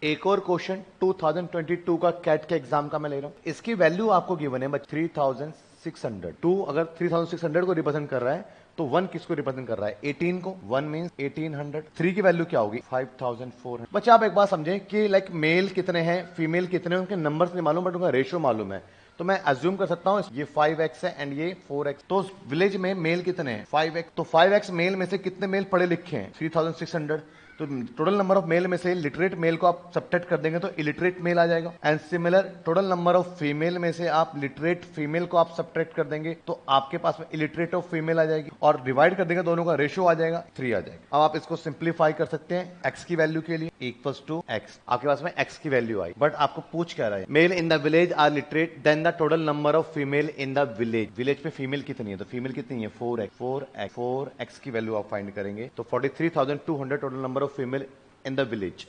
एक और क्वेश्चन 2022 का कैट के एग्जाम का मैं ले रहा हूं। इसकी वैल्यू आपको गिवन है 3600। 2 अगर 3600 को रिप्रेजेंट कर रहा है तो 1 किसको रिप्रेजेंट कर रहा है? 18 को। 1 मींस 1800। 3 की वैल्यू क्या होगी? 5400। बच्चे आप एक बात समझें कि लाइक मेल कितने हैं, फीमेल कितने हैं, उनके नंबर्स नहीं मालूम बट उनका रेशियो मालूम है। तो मैं अज्यूम कर सकता हूं ये 5x है एंड ये 4x। तो उस विलेज में मेल कितने हैं? 5x। तो 5x मेल में से कितने मेल पढ़े लिखे हैं? 3600। तो टोटल नंबर ऑफ मेल में से लिटरेट मेल को आप सब्ट्रैक्ट कर देंगे तो इलिटरेट मेल आ जाएगा। And similar total number of female में से आप लिटरेट फीमेल को आप सब्ट्रैक्ट कर देंगे तो आपके पास में इलिटरेट ऑफ फीमेल आ जाएगी और डिवाइड कर देंगे दोनों का रेशियो आ जाएगा 3 आ जाएगा। अब आप इसको सिंप्लीफाई कर सकते हैं x की वैल्यू के लिए इक्वल्स टू x। आपके पास में x की वैल्यू आई बट आपको पूछ क्या रहा है? Male in the village are literate then the total number of female in the village. Village पे फीमेल कितनी है? तो फीमेल कितनी है? 4x की वैल्यू आप फाइंड करेंगे तो 43,200 total number of female in the village।